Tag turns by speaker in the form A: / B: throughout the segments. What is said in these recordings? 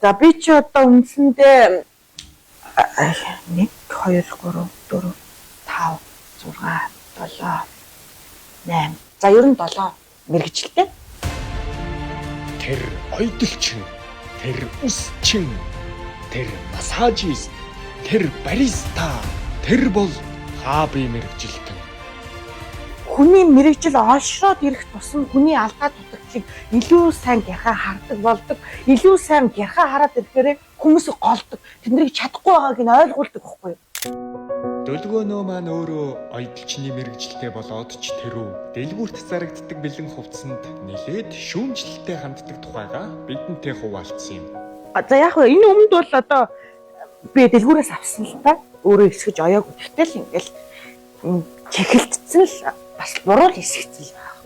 A: За би чи одоо үндсэндээ 1 2 3 4 5 6 7 8. За ер нь 7 мэргэжилтэй.
B: Тэр ойдолчин, тэр үсчин, тэр массажист, тэр бариста, тэр бол хобби мэргэжилтэн.
A: Хүний мэргэжил олшроод ирэх тусам хүний алдаа дутагдлыг илүү сайн гяхаа хардаг болдог. Илүү сайн гяхаа хараад ирэхээр хүмүүс голдог. Тэднийг чадахгүй байгааг нь ойлгуулдаг байхгүй юу?
B: Дөлгөөнөө маань өөрөө ойдолчны мэргэжилтэй болоод ч тэрүү дэлгүүрт зарагддаг бэлэн хувцсанд нэлээд шүүмжлэлтэй ханддаг тухайга бидэнтэй хуваалцсан юм.
A: За яг хөө энэ өмнөд бол одоо би дэлгүүрээс авсан л та. Өөрөө эсгэж оёагүй. Гэтэл ингээл чихэлтсэн л бас буруу л эсгэцэл байгаа.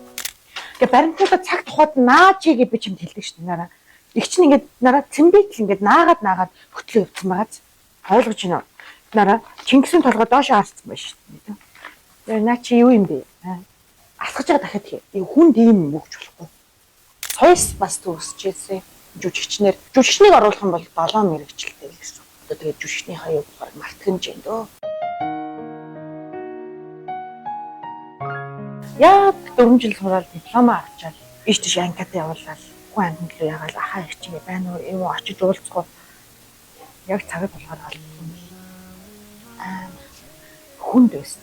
A: Тэгээ баримтуудаа цаг тухайд наачиг би чимд хэлдэг шүү дээ нараа. Их чинь ингээд нараа цэмбэтэл ингээд наагаад хөтлөө явцсан байгааз. Ойлгож байна уу? Нараа Чингисийн толгой доошоо харцсан байна шүү дээ. Тэгээ наа чи юу юм бэ? Алхаж байгаа дахиад хүнд ийм мөгч болохгүй. Сойс бас төгсөжсэн. Жүжигчнийг оруулах юм бол 7 мэргэжилтэй л гэсэн. Одоо тэгээ жүжигчний хаяг мартгамж юм дөө. Яг 4 жил сураад дипломоо авчаад иш тийш анкад явуулаад хүн амьд руу ягаал ахаа их чинь байна уу юм уу очиж уулзах. Яг цагт болохоор олсон. Хүнд байсан.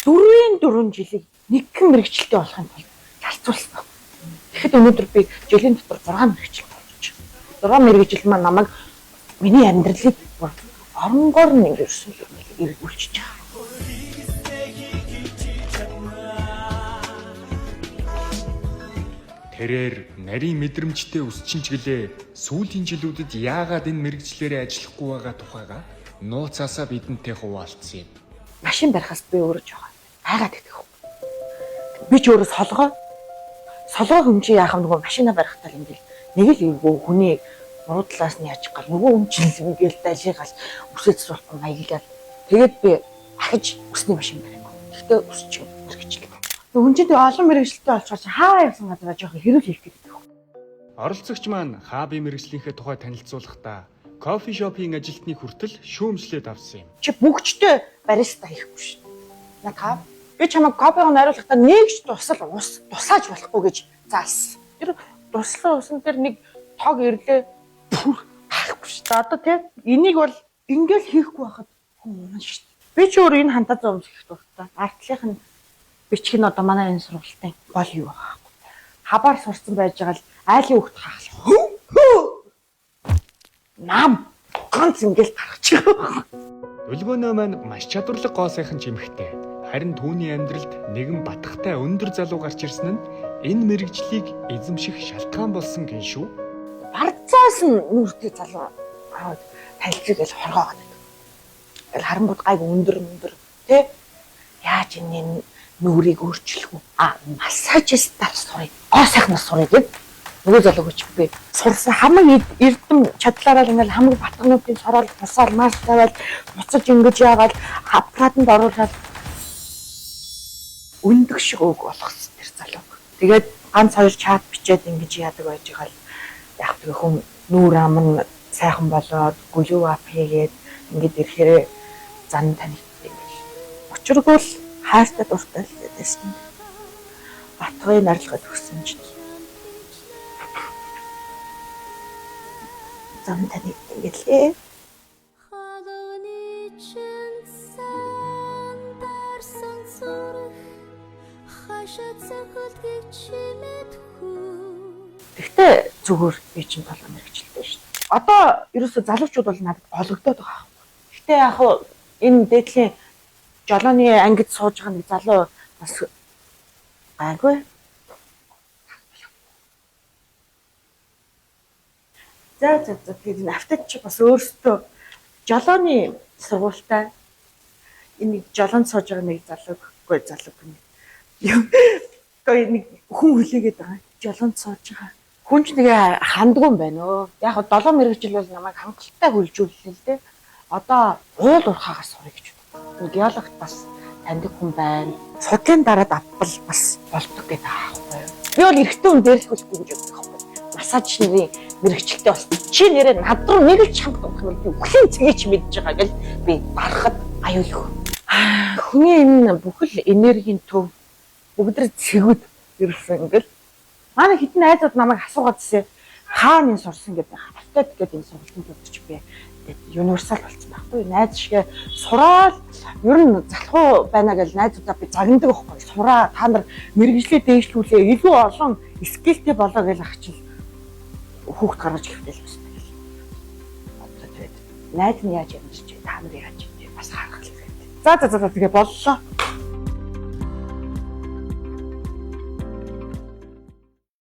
A: 4 жилийг нэгэн мэргэжилтэй болохын тулд талцуулсан. Тэгэхэд өнөөдөр би жилийн дотор 6 мэргэжил болж байна. 6 мэргэжил маань намайг миний амьдралыг оронгоор нь ингэсэн эргүүлчихэж байгаа.
B: Тэрээр нарийн мэдрэмжтэй өсчин ч гэлээ сүүлийн жилүүдэд яагаад энэ мэргэжлэрээ ажиллахгүй байгаа тухайга нууцаасаа бидэнтэй хуваалцсан юм.
A: Машин барихаас би өөрөө жоохон айгаад идэх. Би ч өөрөө солгоо хэмжээ яах юм нөгөө машина барихтаа ингээл нэг л эвгүй хүний уруу талаас нь яж гал нөгөө өмчлөл ингээл дажигаал үсээц болохгүй маягаар. Тэгээд би ахиж өсний машин барих. Гэхдээ өсч мэргэжлээ. Үнэндээ олон мэргэжилтэй олчоор хаа явсан газараа жоохон хэрүүл хийх гэдэг.
B: Оролцогч маань хобби мэргэжлийнхээ тухай танилцуулахдаа кофе шопын ажилтныг хүртэл шүүмжлээд авсан юм.
A: Чи бүгдтэй бариста хийхгүй шүү. Наа би чамайг кофег найруулахдаа нэгч тусааж болохгүй гэж заасан. Тэр туслан усан дээр нэг тог ирлээ. Хаахгүй шүү. Одоо тийм энийг бол ингээл хийхгүй байхад хүн шүү. Би ч өөр энэ хантаа зовж их дуртай. Артлынх нь бичиг нь одоо манай энэ сургалтын бол юу байгаа. Хабар сурсан байж байгаа л айлын хөвгт хаалаа. Нам ганц ингээл тарахчих.
B: Дөлгөөнөө маань маш чадварлаг гоо сайхан жимхтэй. Харин түүний амьдралд нэгэн батхтай өндөр залуу гарч ирсэн нь энэ мэргэжлийг эзэмших шалтгаан болсон гин шүү.
A: Барцаас нь нүртэй залуу талжиг л хоргоогод. Ингээл харангууд гайг өндөр тий яаж энэ нүрийг өөрчлөх үү? Массажистаар сурыг. Гоо сайхнаас сурыг гэв. Нөгөө залууч би сурсан хамаг эрдэм чадлаараа ингээл хамаг батгнуудын сорол тусаал маш тавиал буцаж ингэж яагаад аппаратанд оруулаад өндөг шиг өг болгосон тэр залуу. Тэгээд ганц 2 чат бичээд ингэж яадаг байж байгаа л яг тэр хүн нүүр ам нь сайхан болоод глоу ап хийгээд ингэж ирэхээр зан танигддаг юм. Учиргүй л хайртай дуртай л байсан. Батгын нарилгад өгсөн ч зам танигддаг гэлээ. Тэгтээ зүгээр би чинь толгой мэргэжилтэй шүү дээ. Одоо ерөөсө залуучууд бол надад гологдоод байгаа. Гэтэ яг энэ дээдлийн жолооны ангид сууж байгаа нэг залуу бас гайгүй. За тэгээд автод чи бас өөртөө жолооны сургуультай энэ жолоонд сууж байгаа нэг залуугүй залуу гэнэ. Гоё нэг хүн хүлээгээд байгаа. Жолоонд сууж байгаа. Хүн ч нэг хандгүй юм байна өө. Яг 7 мэргэжил бол намайг хангалттай хөлжүүллээ л дээ. Одоо уул урхаагаас сурах гэж байна. Геологт бас таньдаг хүн байна. Судлын дараад авбал бас болдог гэдэг аахгүй юу. Би бол эрэгтэй хүн дээрсгүүлэхгүй гэж боддог аахгүй. массажны мэрэгчлээ болсон. Чи нэрээ над руу нэг л чамд өгөх юм би үхлийн цэгийг мэдж байгаа гэл би барахад аюул. Хүний энэ бүхэл энергийн төв бүгдэр цэгүүд ирсэн ингээл. Манай хитэн найзууд намайг асуугаад ирсэн. Хаана энэ сурсан гэдэг хавтад гэдэг энэ сургалтанд өгч би универсал болсон байхгүй. Найз шиг сураад ер нь залхуу байна гэж найзуудаа би загнадаг байхгүй. Сураа та нар мэрэгжлээ дээшлүүлээ илүү олон скиллтэй болоо гэж ахчих хүүхд гаргаж хэвтэл байна гэл. Одоо тэгээд найз нь яаж юм чи та нар яаж юм бас харах хэрэгтэй. За тэгээ боллоо.